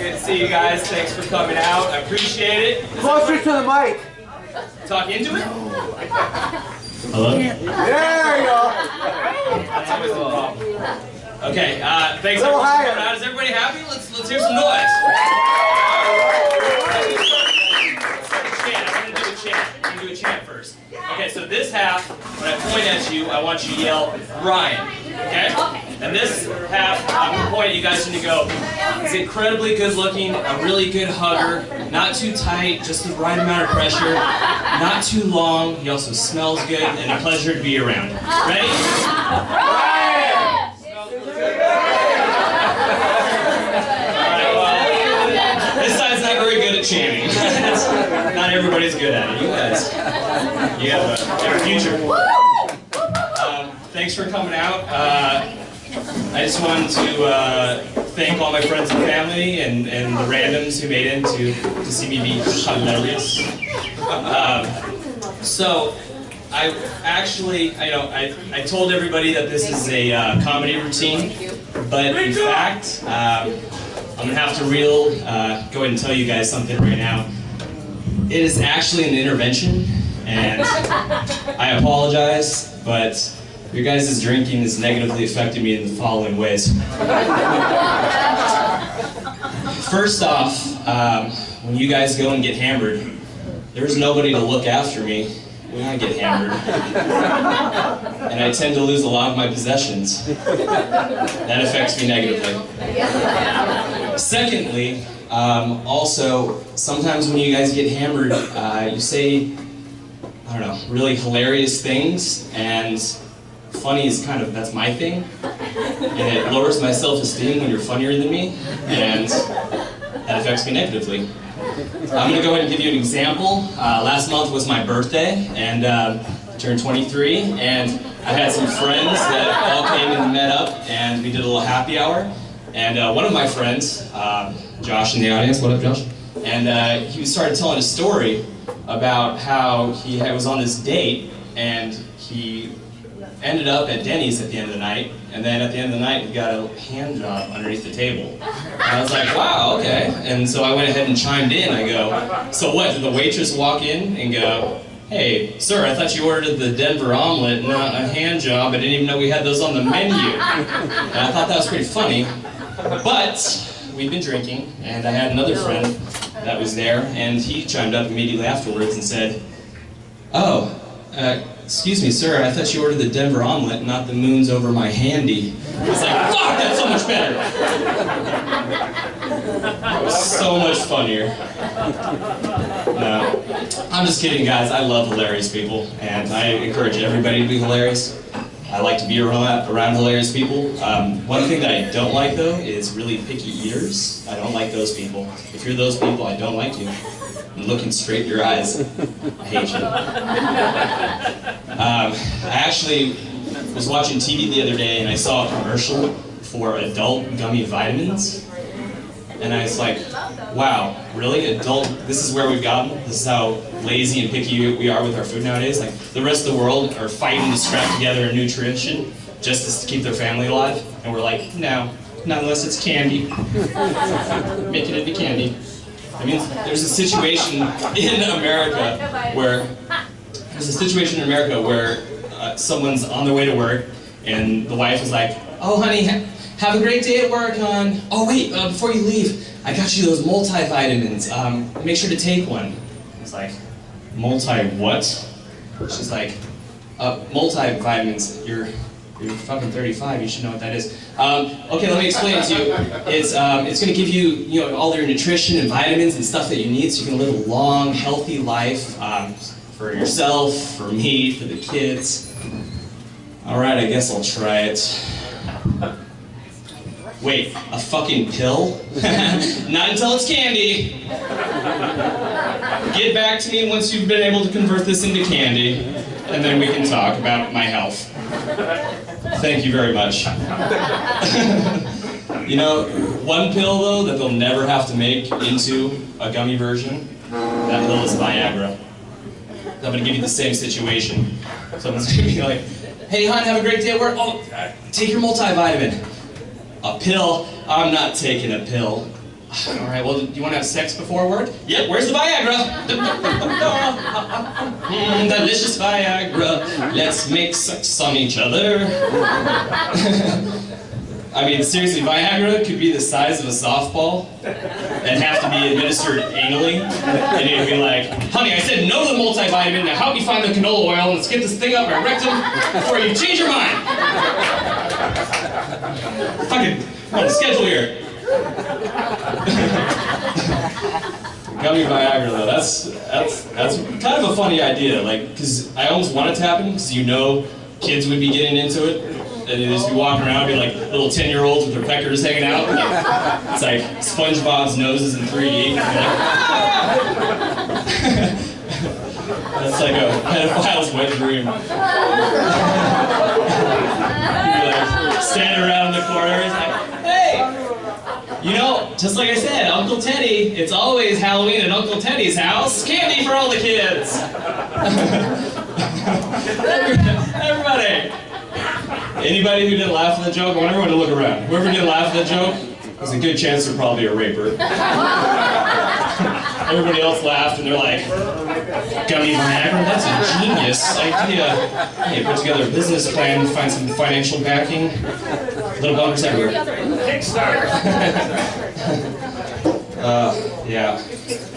Good to see you guys. Thanks for coming out. I appreciate it. Closer to the mic. Talk into it? Hello? There you go. That's always the problem. Okay, thanks A little everyone for higher. coming out. Is everybody happy? Let's hear some noise. I'm going to do a chant. I'm going to do a chant first. Okay, so this half, when I point at you, I want you to yell, Ryan. Okay? And this half, I'm going to point at you guys and you go, he's incredibly good looking, a really good hugger, not too tight, just the right amount of pressure, not too long, he also smells good, and a pleasure to be around. Ready? This side's not very good at chanting. Not everybody's good at it. You guys, you have a future. Thanks for coming out. I just wanted to thank all my friends and family and the randoms who made in to see me be hilarious. So I actually, I told everybody that this is a comedy routine, but in fact, I'm gonna have to go ahead and tell you guys something right now. It is actually an intervention, and I apologize, but your guys' drinking has negatively affected me in the following ways. First off, when you guys go and get hammered, there's nobody to look after me when I get hammered. And I tend to lose a lot of my possessions. That affects me negatively. Secondly, also, sometimes when you guys get hammered, you say, I don't know, really hilarious things, and funny is that's my thing, and it lowers my self-esteem when you're funnier than me, and that affects me negatively. I'm going to go ahead and give you an example. Last month was my birthday, and I turned 23, and I had some friends that all came and met up, and we did a little happy hour, and one of my friends, Josh in the audience, what up Josh? And he started telling a story about how he was on this date, and he ended up at Denny's at the end of the night, and then at the end of the night he got a hand job underneath the table. And I was like, wow, okay. And so I went ahead and chimed in. I go, so what, did the waitress walk in and go, hey, sir, I thought you ordered the Denver omelet, not a hand job. I didn't even know we had those on the menu. And I thought that was pretty funny. But we'd been drinking, and I had another friend that was there, and he chimed up immediately afterwards and said, oh, excuse me, sir, I thought you ordered the Denver omelet, not the moons over my handy. I was like, fuck, that's so much better! It was so much funnier. No, I'm just kidding, guys. I love hilarious people, and I encourage everybody to be hilarious. I like to be around hilarious people. One thing that I don't like, though, is really picky eaters. I don't like those people. If you're those people, I don't like you. I'm looking straight in your eyes. I hate you. I actually was watching TV the other day, and I saw a commercial for adult gummy vitamins. And I was like, wow, really? Adult, this is where we've gotten? This is how lazy and picky we are with our food nowadays? Like, the rest of the world are fighting to scrap together a nutrition just to keep their family alive. And we're like, no, not unless it's candy. Make it into candy. I mean, there's a situation in America where someone's on their way to work, and the wife is like, oh, honey, have a great day at work, hon. Oh, wait, before you leave, I got you those multivitamins. Make sure to take one. It's like, multi-what? She's like, multivitamins. You're fucking 35, you should know what that is. Okay, let me explain it to you. It's going to give you, all your nutrition and vitamins and stuff that you need so you can live a long, healthy life for yourself, for me, for the kids. All right, I guess I'll try it. Wait, a fucking pill? Not until it's candy. Get back to me once you've been able to convert this into candy, and then we can talk about my health. Thank you very much. One pill, though, that they'll never have to make into a gummy version, that pill is Viagra. I'm going to give you the same situation. Someone's going to be like, hey, hon, have a great day at work. Oh, take your multivitamin. A pill? I'm not taking a pill. All right, well, do you want to have sex before work? Yep, where's the Viagra? Delicious Viagra. Let's make sex on each other. I mean, seriously, Viagra could be the size of a softball and have to be administered anally. And you'd be like, honey, I said no to the multivitamin, now help me find the canola oil and let's get this thing up my rectum before you change your mind. Fucking, on the schedule here. Gummy Viagra though, that's kind of a funny idea, like, because I almost want it to happen, because you know kids would be getting into it, and they'd just be walking around, be like little 10-year-olds with their peckers hanging out. It's like SpongeBob's noses in 3D. That's like a pedophile's wet dream. You'd be like standing around in the corner, he's like, hey! You know, just like I said, Uncle Teddy, it's always Halloween at Uncle Teddy's house. Candy for all the kids! Everybody! Anybody who didn't laugh at the joke, I want everyone to look around. Whoever didn't laugh at the joke, there's a good chance they're probably a raper. Everybody else laughed and they're like, gummy Viagra, that's a genius idea. Hey, put together a business plan, find some financial backing. Little bumpers everywhere. Kickstarter! Yeah.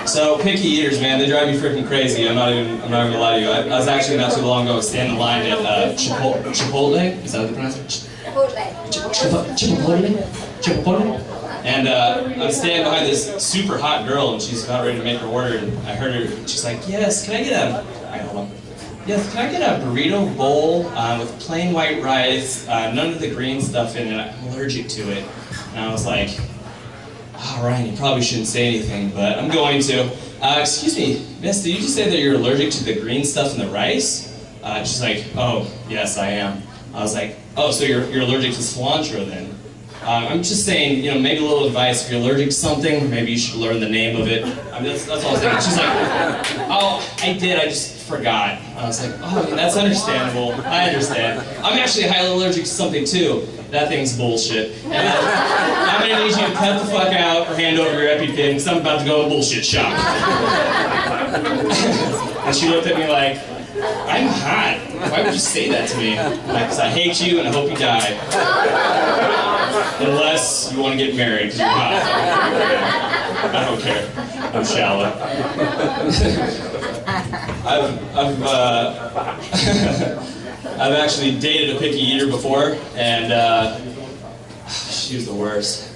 So, picky eaters, man, they drive me freaking crazy. I'm not even gonna lie to you. I was actually not too long ago standing in line at Chipotle? Is that what they pronounce it? Chipotle? And I'm standing behind this super hot girl, and she's about ready to make her order, and I heard her, she's like, yes, can I get a, hold on. Yes, can I get a burrito bowl with plain white rice, none of the green stuff in it, I'm allergic to it. And I was like, oh, Ryan, you probably shouldn't say anything, but I'm going to. Excuse me, miss, did you just say that you're allergic to the green stuff in the rice? She's like, oh, yes, I am. I was like, oh, so you're allergic to cilantro then? I'm just saying, you know, maybe a little advice. If you're allergic to something, maybe you should learn the name of it. I mean, that's all I was thinking. She's like, oh, I did, I just forgot. I was like, oh, that's understandable. I understand. I'm actually highly allergic to something too. That thing's bullshit. And I'm gonna need you to cut the fuck out or hand over your EpiPen because I'm about to go to a bullshit shop. And she looked at me like, I'm hot. Why would you say that to me? Like, because I hate you and I hope you die. Unless you want to get married, because you're hot. I don't care. I'm shallow. I've actually dated a picky eater before, and she was the worst.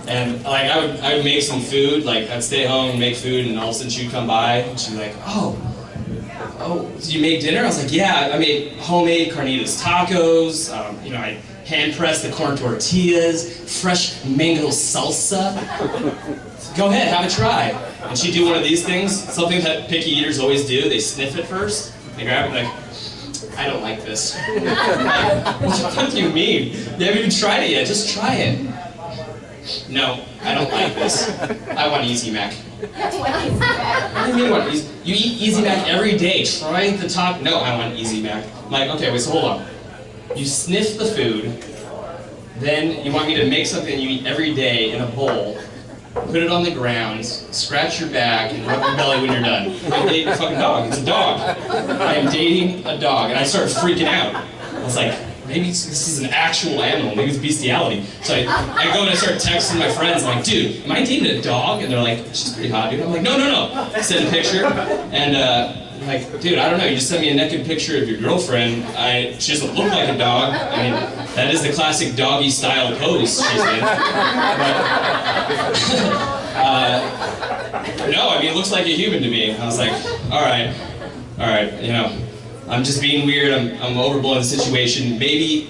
And like I would make some food, like I'd stay home and make food, and all of a sudden she'd come by and she'd be like, oh, did you make dinner? I was like, yeah, I made homemade carnitas tacos. You know, I hand pressed the corn tortillas, fresh mango salsa. Go ahead, have a try. And she'd do one of these things, something that picky eaters always do. They sniff it first. They grab it and like, I don't like this. What do you mean? You haven't even tried it yet. Just try it. No, I don't like this. I want Easy Mac. What do you mean what? You eat Easy Mac every day. Try the top. No, I want Easy Mac. I'm like, okay, wait, so hold on. You sniff the food, then you want me to make something you eat every day in a bowl, put it on the ground, scratch your back, and rub your belly when you're done. I'm dating a fucking dog. It's a dog. I am dating a dog. And I started freaking out. I was like, maybe this is an actual animal. Maybe it's bestiality. So I go and I start texting my friends. I'm like, dude, am I dating a dog? And they're like, she's pretty hot, dude. I'm like, no. Send a picture. And I'm like, dude, I don't know. You just sent me a naked picture of your girlfriend. She doesn't look like a dog. I mean, that is the classic doggy style pose she's in. But, no, I mean, it looks like a human to me. I was like, all right, you know, I'm just being weird. I'm overblowing the situation. Maybe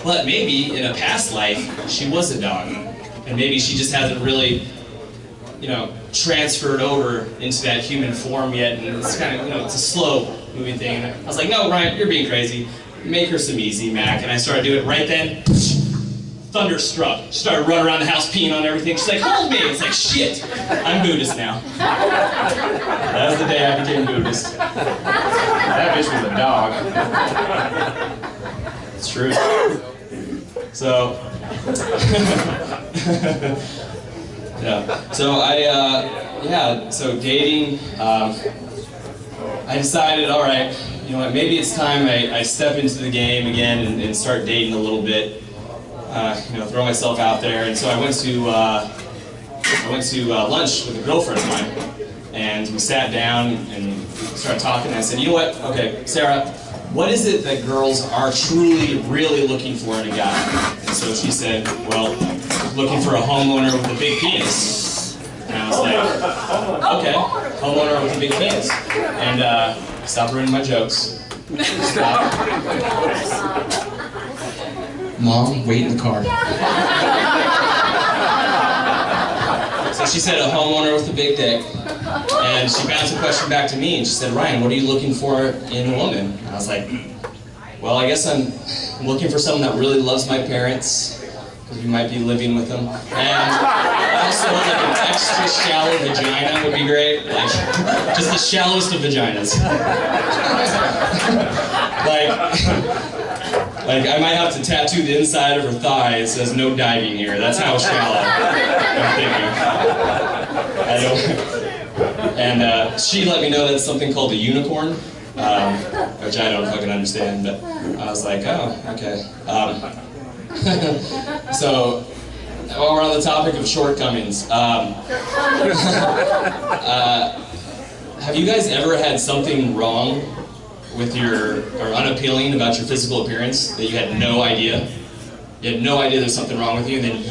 in a past life she was a dog, and maybe she just hasn't really, you know, transferred over into that human form yet, and it's kind of, you know, it's a slow moving thing. And I was like, no, Ryan, you're being crazy. Make her some Easy Mac, and I started doing it right then. Thunderstruck. She started running around the house peeing on everything. She's like, hold me! It's like, shit! I'm Buddhist now. That was the day I became Buddhist. That bitch was a dog. It's true. So, So so dating, I decided, all right, you know what, maybe it's time I step into the game again and start dating a little bit, throw myself out there. And so I went to lunch with a girlfriend of mine, and we sat down and started talking, and I said, you know what, okay, Sarah, what is it that girls are truly, really looking for in a guy? And so she said, well, looking for a homeowner with a big penis. And I was like, okay, homeowner with a big penis. And stop ruining my jokes. Stop. Mom, wait in the car. So she said a homeowner with a big dick. And she bounced the question back to me and she said, Ryan, what are you looking for in a woman? And I was like, well, I guess I'm looking for someone that really loves my parents, because we might be living with them. And also like an extra shallow vagina would be great. Like, just the shallowest of vaginas. like I might have to tattoo the inside of her thigh. It says no diving here. That's how shallow I'm thinking. I don't. And she let me know that's something called a unicorn, which I don't fucking understand, but I was like, oh, okay. So, while we're on the topic of shortcomings, have you guys ever had something wrong with or unappealing about your physical appearance that you had no idea? You had no idea there's something wrong with you, and then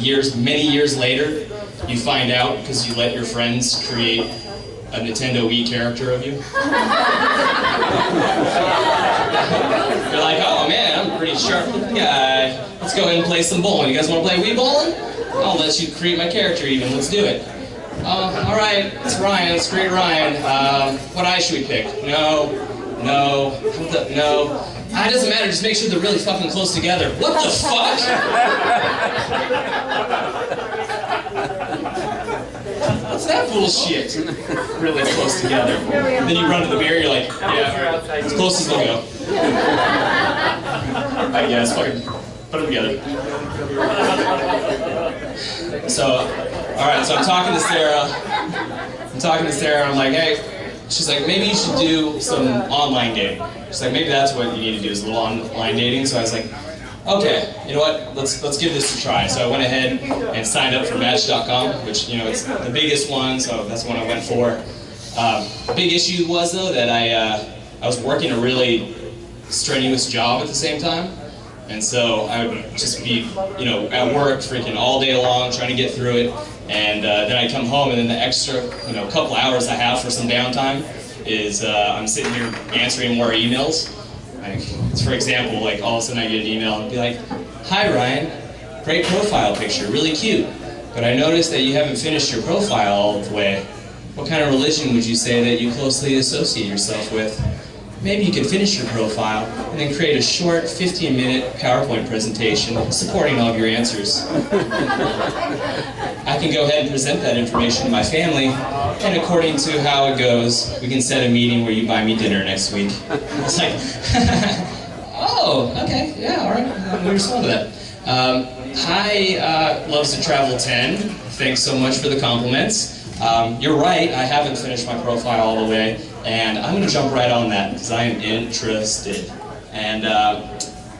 many years later, you find out because you let your friends create a Nintendo Wii character of you? You're like, oh man, I'm a pretty sharp looking guy. Let's go ahead and play some bowling. You guys want to play Wii bowling? I'll let you create my character even. Let's do it. Alright, it's Ryan. Let's create Ryan. What eye should we pick? No. It doesn't matter. Just make sure they're really fucking close together. What the fuck? What's that bullshit? Really close together. And then you run to the mirror, you're like, yeah, alright, as close as they'll go. I guess, fucking put them together. So, alright, so I'm talking to Sarah, I'm like, hey, she's like, maybe you should do some online dating. She's like, maybe that's what you need to do, is a little online dating. So I was like, okay, you know what, let's give this a try. So I went ahead and signed up for Match.com, which, it's the biggest one, so that's the one I went for. The big issue was, though, that I was working a really strenuous job at the same time. And so I would just be, at work freaking all day long, trying to get through it. And then I come home, and then the extra, couple hours I have for some downtime is I'm sitting here answering more emails. For example, all of a sudden I get an email and be like, hi Ryan, great profile picture, really cute, but I noticed that you haven't finished your profile all the way. What kind of religion would you say that you closely associate yourself with? Maybe you could finish your profile and then create a short 15-minute PowerPoint presentation supporting all of your answers. I can go ahead and present that information to my family, and according to how it goes, we can set a meeting where you buy me dinner next week. It's like, oh, okay, yeah, all right, I'm going to respond to that. Hi, loves to travel 10. Thanks so much for the compliments. You're right, I haven't finished my profile all the way, and I'm going to jump right on that because I am interested. And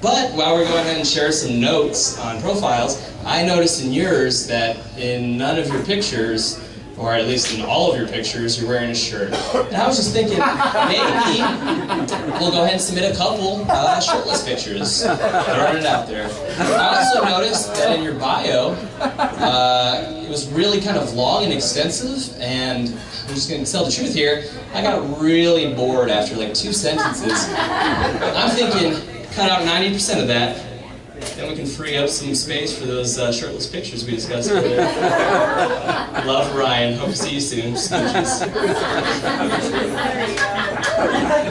but while we're going ahead and share some notes on profiles, I noticed in yours that in none of your pictures, or at least in all of your pictures, you're wearing a shirt. And I was just thinking, maybe we'll go ahead and submit a couple shirtless pictures. Throwing it out there. I also noticed that in your bio, it was really kind of long and extensive, and I'm just going to tell the truth here, I got really bored after like 2 sentences. I'm thinking, cut out 90% of that, then we can free up some space for those shirtless pictures we discussed earlier. Love, Ryan. Hope to see you soon. Smooches.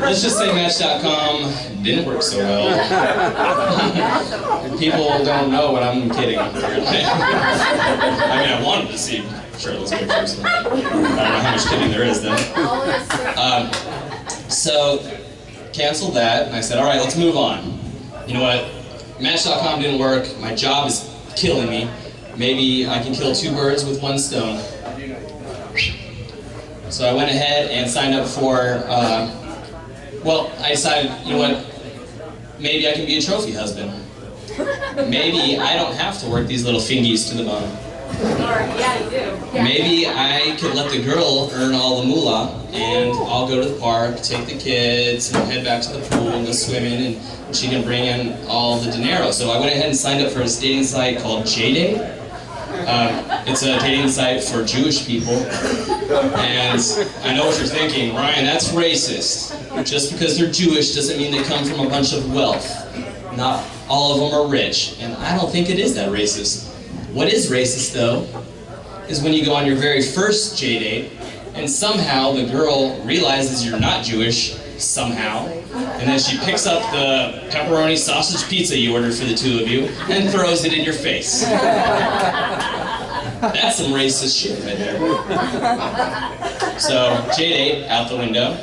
Let's just say Match.com didn't work so well. People don't know what I'm kidding, apparently. I mean, I wanted to see shirtless pictures. I don't know how much kidding there is then. So, canceled that, and I said, alright, let's move on. You know what? Match.com didn't work, my job is killing me, maybe I can kill 2 birds with 1 stone. So I went ahead and signed up for, well, I decided, you know what, maybe I can be a trophy husband. Maybe I don't have to work these little fingies to the bone. Yeah, you do. Maybe I could let the girl earn all the moolah, and I'll go to the park, take the kids, and head back to the pool and go swimming, and she can bring in all the dinero. So I went ahead and signed up for a dating site called JDate. It's a dating site for Jewish people, and I know what you're thinking, Ryan, that's racist. Just because they're Jewish doesn't mean they come from a bunch of wealth. Not all of them are rich, and I don't think it is that racist. What is racist, though, is when you go on your very first JDate, and somehow the girl realizes you're not Jewish, somehow, and then she picks up the pepperoni sausage pizza you ordered for the 2 of you, and throws it in your face. That's some racist shit right there. So, JDate, out the window.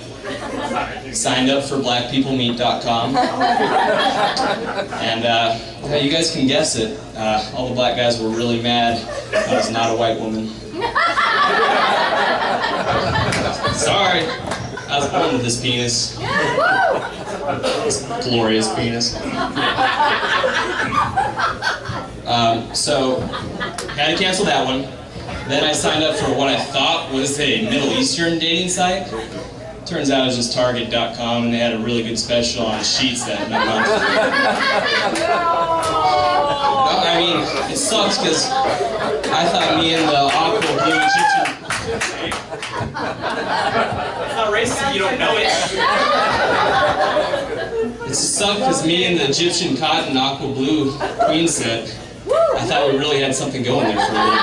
Signed up for blackpeoplemeet.com. And yeah, you guys can guess it. All the black guys were really mad I was not a white woman. Sorry, I was born with this penis. This glorious penis. So, had to cancel that one. Then I signed up for what I thought was a Middle Eastern dating site. Turns out it was just Target.com, and they had a really good special on sheets that month. No, I mean, it sucks because I thought me and the aqua blue Egyptian... It's not racist if you don't know it. It sucked because me and the Egyptian cotton aqua blue queen set, I thought we really had something going there for a little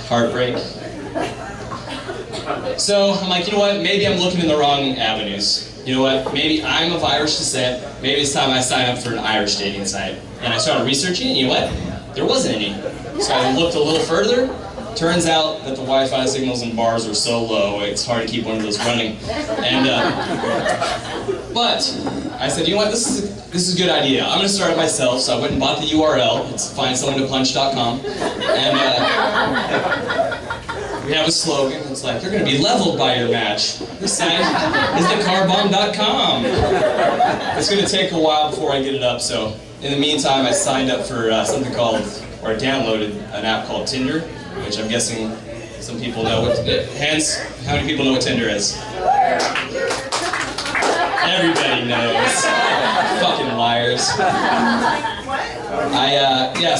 bit. Heartbreak. So I'm like, you know what, maybe I'm looking in the wrong avenues. You know what, maybe I'm of Irish descent, maybe it's time I sign up for an Irish dating site. And I started researching, and you know what, there wasn't any. So I looked a little further. Turns out that the Wi-Fi signals in bars are so low, it's hard to keep one of those running. And, but I said, you know what, this is a good idea. I'm gonna start it myself, so I went and bought the URL. It's findsomeonetopunch.com. And, we have a slogan. It's like, you're going to be leveled by your match. This site is thecarbomb.com. It's going to take a while before I get it up, so in the meantime, I signed up for something called, or I downloaded an app called Tinder, which I'm guessing some people know what, hence, how many people know what Tinder is? Everybody knows. Fucking liars.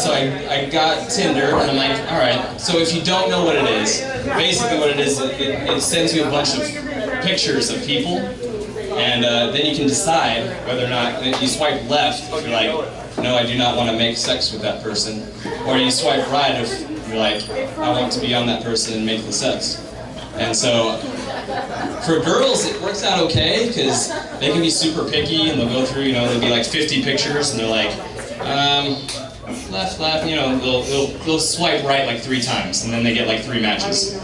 So I got Tinder, and I'm like, alright, so if you don't know what it is, basically what it is, it sends you a bunch of pictures of people, and then you can decide whether or not, you swipe left if you're like, no, I do not want to make sex with that person, or you swipe right if you're like, I want to be on that person and make the sex. And so, for girls, it works out okay, because they can be super picky, and they'll go through, you know, there'll be like 50 pictures, and they're like, left, you know, they'll swipe right like 3 times, and then they get like 3 matches.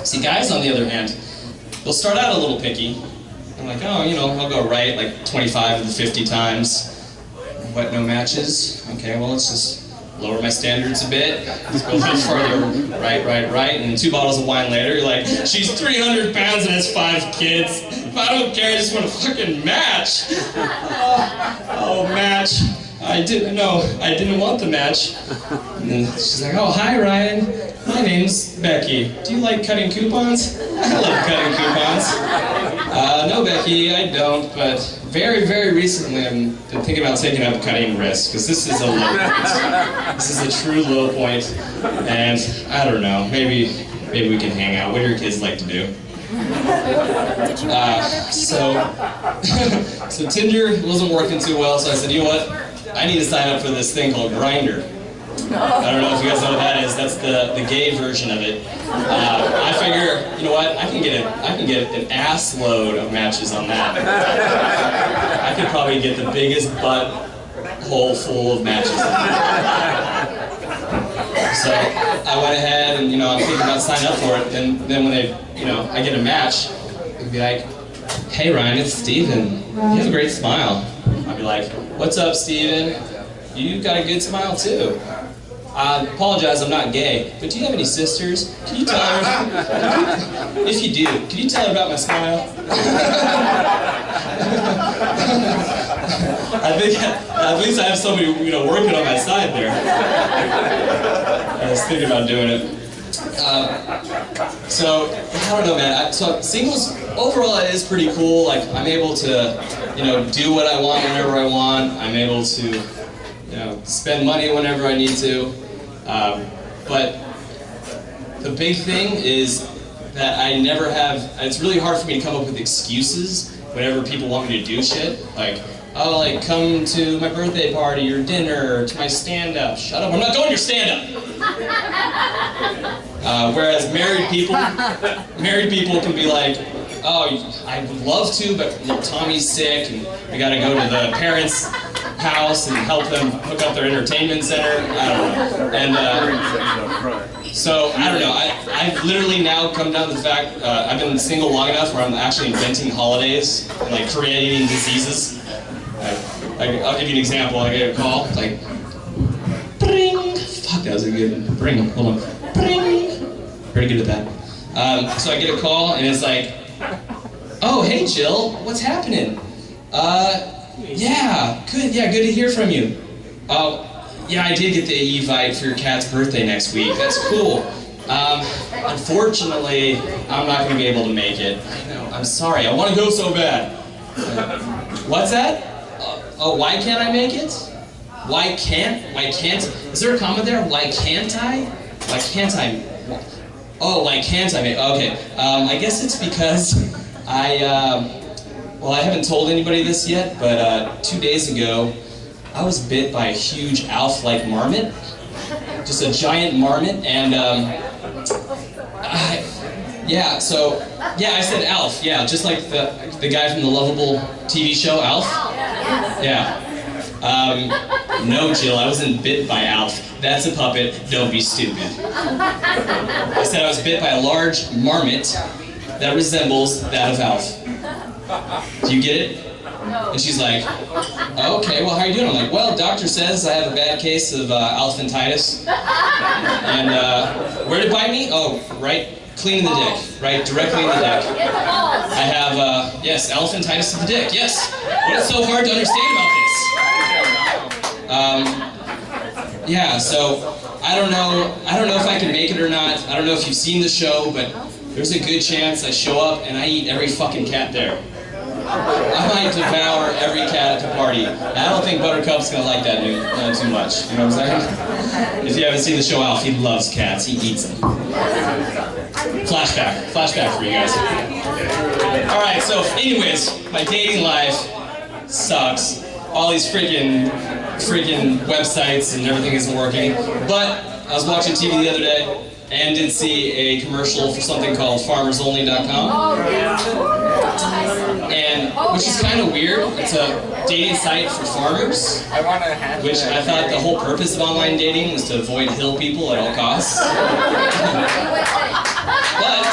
See, guys, on the other hand, they'll start out a little picky. I'm like, oh, you know, I'll go right like 25 of the 50 times. What, no matches? Okay, well, let's just lower my standards a bit. Let's go a little further, right, and 2 bottles of wine later, you're like, she's 300 pounds and has 5 kids. If I don't care, I just want to fucking match. Oh, match. I didn't want the match. And then she's like, oh, hi, Ryan. My name's Becky. Do you like cutting coupons? I love cutting coupons. No, Becky, I don't, but very, very recently I've been thinking about taking up cutting wrists, because this is a low point. This is a true low point, and I don't know, maybe we can hang out. What do your kids like to do? So Tinder wasn't working too well, so I said, you know what? I need to sign up for this thing called Grindr. I don't know if you guys know what that is. That's the gay version of it. I figure, you know what? I can get an ass load of matches on that. I could probably get the biggest butt hole full of matches. So I went ahead and, you know, I'm thinking about signing up for it. Then when I get a match, I'd be like, hey Ryan, it's Steven. You have a great smile. I'd be like, what's up, Steven? You got a good smile too. I apologize, I'm not gay, but do you have any sisters? Can you tell her? If you do, can you tell her about my smile? I think at least I have somebody, working on my side there. I was thinking about doing it. So I don't know, man. So singles overall it is pretty cool. Like I'm able to, do what I want whenever I want. I'm able to, spend money whenever I need to. But the big thing is that I never have. It's really hard for me to come up with excuses whenever people want me to do shit. Like, oh, like come to my birthday party or dinner or to my stand-up. Shut up! I'm not going to your stand-up. Whereas married people can be like, oh, I would love to, but Tommy's sick, and we got to go to the parents' house and help them hook up their entertainment center. I don't know. And so I don't know. I've literally now come down to the fact I've been single long enough where I'm actually inventing holidays and like creating diseases. I'll give you an example. I get a call like, bring. Fuck, that was a good one. Bring. Hold on. Bring. Pretty good at that. So I get a call and it's like, oh, hey Jill, what's happening? Yeah, good to hear from you. Oh, yeah, I did get the Evite for your cat's birthday next week. That's cool. Unfortunately, I'm not gonna be able to make it. I'm sorry, I wanna go so bad. What's that? Oh, why can't I make it? Why can't? Is there a comma there? Why can't I? Why can't I? Oh, why can't I make? Okay, I guess it's because I haven't told anybody this yet, but 2 days ago, I was bit by a huge Alf-like marmot, just a giant marmot, and I said Alf, yeah, just like the guy from the lovable TV show Alf. Yeah. No, Jill, I wasn't bit by Alf. That's a puppet. Don't be stupid. I said I was bit by a large marmot that resembles that of Alf. Do you get it? And she's like, okay, well, how are you doing? I'm like, well, doctor says I have a bad case of elephantitis. And where did it bite me? Oh, right, clean in the dick. Right, directly in the dick. I have, yes, elephantitis of the dick, yes. What is so hard to understand about this? Yeah, so I don't know if I can make it or not. I don't know if you've seen the show, but there's a good chance I show up and I eat every fucking cat there. I might devour every cat at the party. I don't think Buttercup's gonna like that too much. You know what I'm saying? If you haven't seen the show Alf, he loves cats. He eats them. Flashback for you guys. All right. So, anyways, my dating life sucks. All these freaking websites and everything isn't working. But I was watching TV the other day and did see a commercial for something called FarmersOnly.com. And which is kind of weird. It's a dating site for farmers, which I thought the whole purpose of online dating was to avoid hill people at all costs. But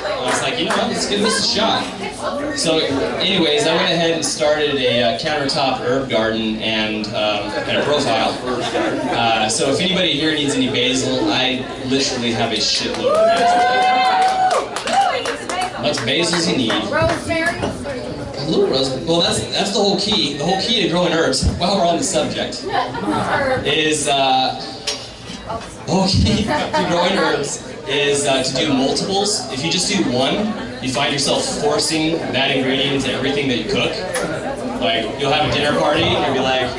I was like, you know what, let's give this a shot. So anyways, I went ahead and started a countertop herb garden and a profile. So if anybody here needs any basil, I literally have a shitload of basil. How much basil you need? Rosemary? A little rosemary. Well, that's the whole key. The whole key to growing herbs, while we're on the subject, is the whole key to growing herbs is to do multiples. If you just do one, you find yourself forcing that ingredient into everything that you cook. Like, you'll have a dinner party and you'll be like,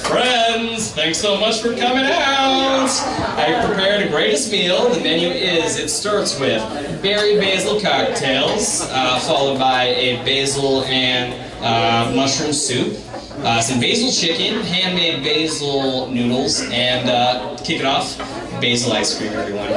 friends, thanks so much for coming out. I prepared a greatest meal. The menu it starts with berry basil cocktails, followed by a basil and mushroom soup, some basil chicken, handmade basil noodles, and kick it off, basil ice cream, everyone.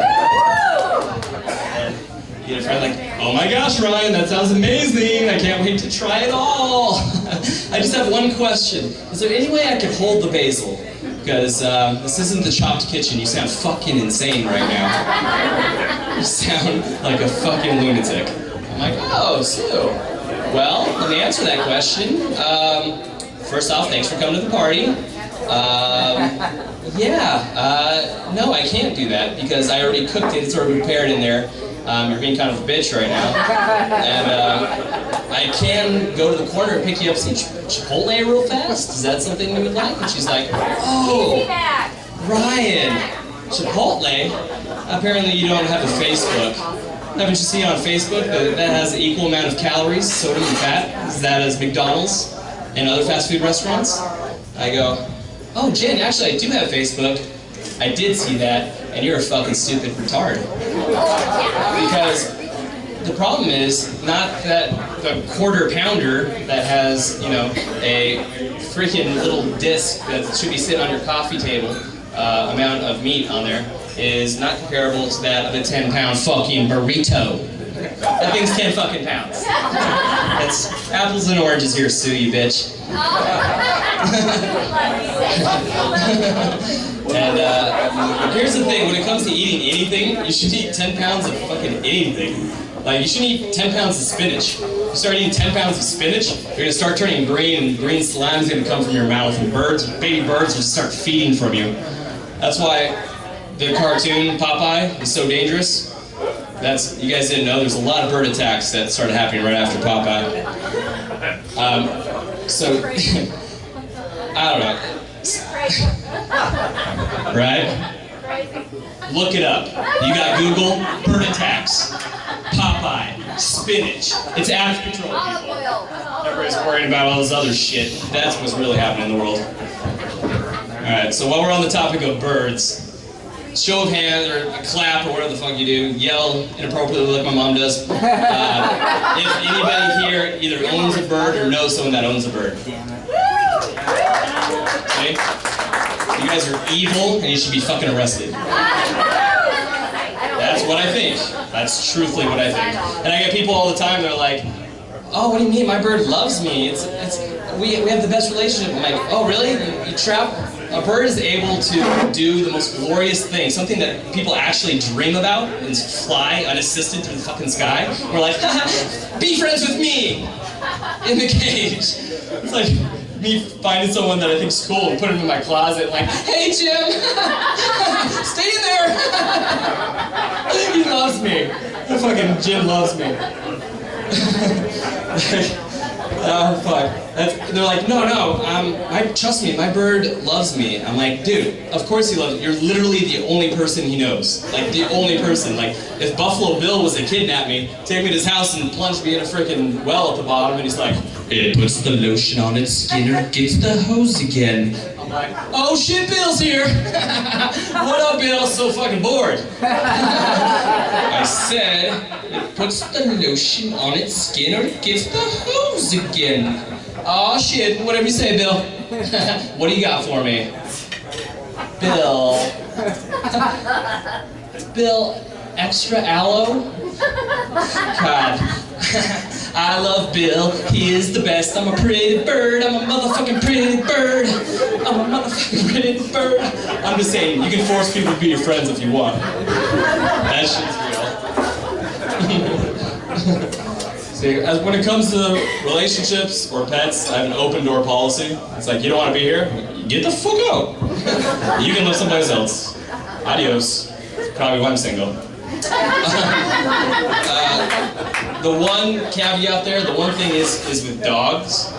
You get a friend like, oh my gosh, Ryan, that sounds amazing. I can't wait to try it all. I just have one question. Is there any way I can hold the basil? Because this isn't the Chopped Kitchen. You sound fucking insane right now. You sound like a fucking lunatic. I'm like, oh, Sue. Well, let me answer that question. First off, thanks for coming to the party. No, I can't do that because I already cooked it. It's already prepared in there. You're being kind of a bitch right now. And I can go to the corner and pick you up some Chipotle real fast. Is that something you would like? And she's like, oh, Ryan, Chipotle? Apparently you don't have a Facebook. Haven't you seen on Facebook that has an equal amount of calories, sodium and fat, as that as McDonald's and other fast food restaurants? I go, oh, Jen, actually I do have Facebook. I did see that, and you're a fucking stupid retard. Because the problem is not that the quarter pounder that has, you know, a freaking little disc that should be sitting on your coffee table, amount of meat on there, is not comparable to that of a 10-pound fucking burrito. That thing's 10 fucking pounds. It's apples and oranges here, Sue, you bitch. And here's the thing, when it comes to eating anything, you should eat 10 pounds of fucking anything. Like, you shouldn't eat 10 pounds of spinach. You start eating 10 pounds of spinach, you're gonna start turning green, and green slime's gonna come from your mouth, and baby birds will start feeding from you. That's why the cartoon Popeye is so dangerous. You guys didn't know, there's a lot of bird attacks that started happening right after Popeye. I don't know. Right? Look it up. You got Google, bird attacks, Popeye, spinach. It's out of control, people. Everybody's worried about all this other shit. That's what's really happening in the world. Alright, so while we're on the topic of birds, show of hands, or a clap, or whatever the fuck you do, yell inappropriately like my mom does. If anybody here either owns a bird or knows someone that owns a bird. Okay? You guys are evil, and you should be fucking arrested. That's what I think. That's truthfully what I think. And I get people all the time, they're like, oh, what do you mean? My bird loves me. We have the best relationship. I'm like, oh, really? You trap? A bird is able to do the most glorious thing, something that people actually dream about, is fly unassisted through the fucking sky. We're like, haha, be friends with me in the cage. It's like me finding someone that I think is cool and putting him in my closet, like, hey Jim, stay in there. He loves me. The fucking Jim loves me. Oh, fuck. They're like, no, trust me, my bird loves me. I'm like, dude, of course he loves you. You're literally the only person he knows. Like, the only person. Like, if Buffalo Bill was to kidnap me, take me to his house and plunge me in a freaking well at the bottom, and he's like, it puts the lotion on its skin or gets the hose again. I'm like, oh shit, Bill's here. What up, Bill? So fucking bored. I said, it puts the lotion on its skin or it gets the hose again. Aw shit, whatever you say, Bill. What do you got for me? Bill. Bill, extra aloe? God. I love Bill, he is the best. I'm a pretty bird, I'm a motherfucking pretty bird. I'm a motherfucking pretty bird. I'm just saying, you can force people to be your friends if you want. That shit's real. See, when it comes to relationships or pets, I have an open door policy. It's like, you don't want to be here? Get the fuck out. You can live someplace else. Adios. Probably why I'm single. The one caveat there, the one thing is with dogs.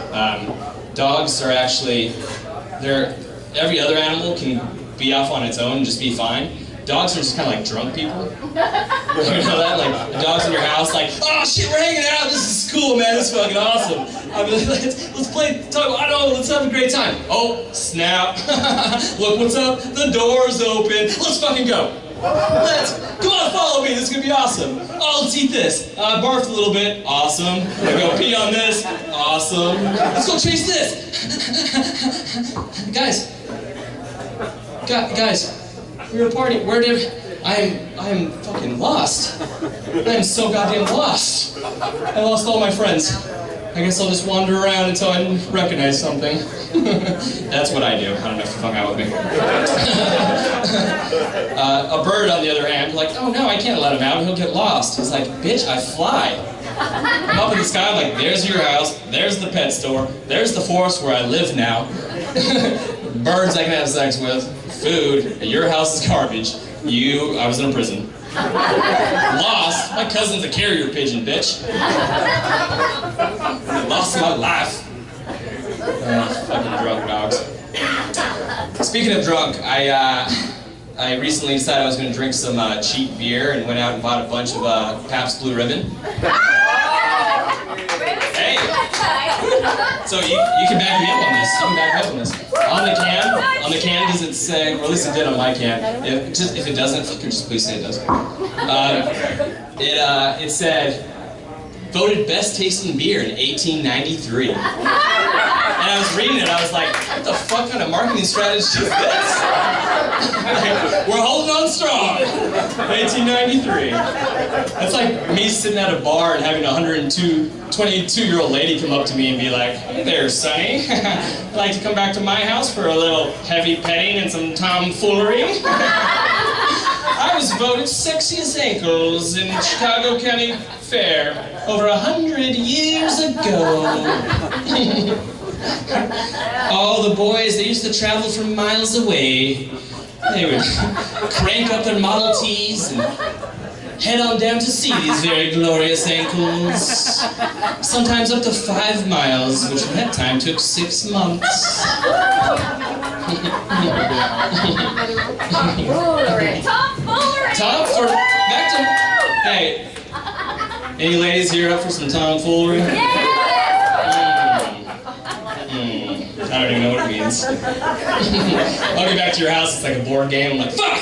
Dogs are actually, every other animal can be off on its own and just be fine. Dogs are just kind of like drunk people. You know that? Like, the dog's in your house, like, oh shit, we're hanging out, this is cool, man, this is fucking awesome. I mean, let's play, I don't know, let's have a great time. Oh, snap. Look what's up, the door's open, let's fucking go. Come on, follow me, this is gonna be awesome. Oh, let's eat this. I barfed a little bit, awesome. I go pee on this, awesome. Let's go chase this. Guys, we're at a party, I am fucking lost. I am so goddamn lost. I lost all my friends. I guess I'll just wander around until I recognize something. That's what I do. I don't know if you hung out with me. A bird, on the other hand, like, oh no, I can't let him out. He'll get lost. He's like, bitch, I fly. I'm up in the sky, I'm like, there's your house, there's the pet store, there's the forest where I live now. birds I can have sex with, food, your house is garbage, I was in a prison. Lost, my cousin's a carrier pigeon, bitch. Lost my life. Fucking drunk dogs. Speaking of drunk, I recently decided I was going to drink some cheap beer and went out and bought a bunch of Pabst Blue Ribbon. Hey! So you can back me up on this. You can back me up on this. On the can, does it say, or at least it did on my can. If it doesn't, just please say it does. It said, voted best tasting beer in 1893. And I was reading it, I was like, what the fuck kind of marketing strategy is this? We're holding on strong. 1893. That's like me sitting at a bar and having a 22-year-old lady come up to me and be like, hey there, Sonny. I'd like to come back to my house for a little heavy petting and some tomfoolery. I was voted sexiest ankles in Chicago County Fair over 100 years ago. All the boys, they used to travel from miles away. They would crank up their Model Ts and head on down to see these very glorious ankles. Sometimes up to 5 miles, which at that time took 6 months. Tomfoolery! Back to... Hey, any ladies here up for some tomfoolery? I don't even know what it means. I'll get back to your house, it's like a board game, I'm like, fuck!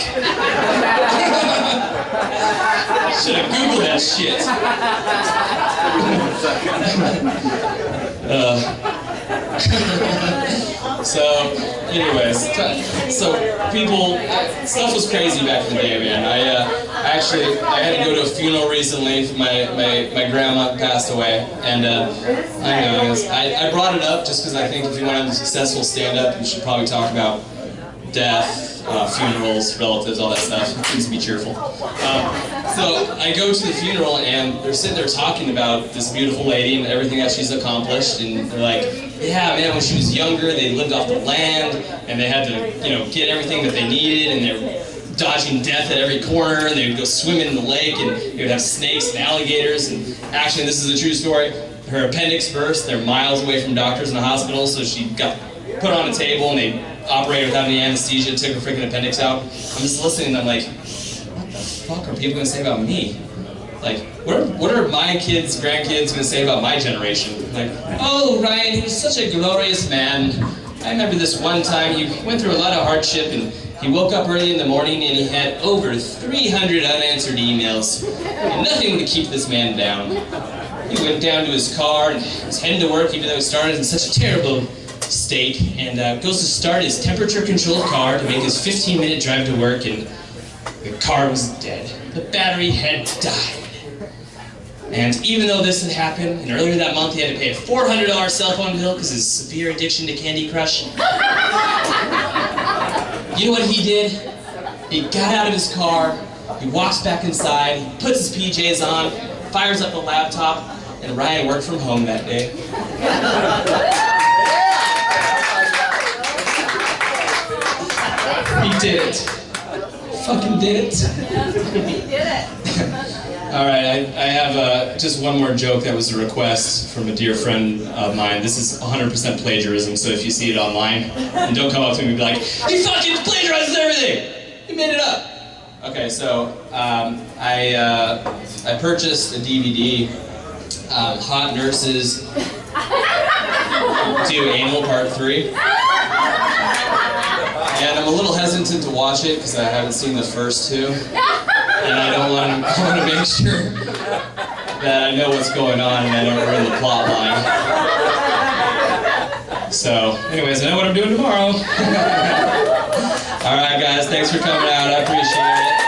Should have Googled that shit. So, anyways, stuff was crazy back in the day, man. I had to go to a funeral recently. My grandma passed away, and I brought it up just because I think if you want to have a successful stand-up, you should probably talk about death, funerals, relatives, all that stuff. It needs to be cheerful. So I go to the funeral, and they're sitting there talking about this beautiful lady and everything that she's accomplished, and they're like, yeah, man, when she was younger, they lived off the land, and they had to, get everything that they needed, and they're dodging death at every corner, and they would go swimming in the lake, and they would have snakes and alligators, and actually, this is a true story, her appendix burst, they're miles away from doctors and a hospital, so she got put on a table, and they operated without any anesthesia, took her freaking appendix out. I'm just listening, and I'm like, what the fuck are people gonna say about me? Like, what are my kids, grandkids gonna say about my generation? Like, oh, Ryan, he was such a glorious man. I remember this one time, he went through a lot of hardship, and he woke up early in the morning, and he had over 300 unanswered emails. And nothing would keep this man down. He went down to his car, and was heading to work, even though it started in such a terrible state, and goes to start his temperature-controlled car to make his 15-minute drive to work, and the car was dead. The battery had died. And even though this had happened, and earlier that month he had to pay a $400 cell phone bill because of his severe addiction to Candy Crush, you know what he did? He got out of his car, he walks back inside, he puts his PJs on, fires up the laptop, and Ryan worked from home that day. He did it. Fucking did it. He did it. Alright, I have just one more joke that was a request from a dear friend of mine. This is 100% plagiarism, so if you see it online, and don't come up to me and be like, he fucking plagiarizes everything! He made it up! Okay, so I purchased a DVD, Hot Nurses Do Anal Part 3. And I'm a little hesitant to watch it because I haven't seen the first 2. And I want to make sure that I know what's going on and I don't ruin the plot line. So, anyways, I know what I'm doing tomorrow. Alright guys, thanks for coming out, I appreciate it.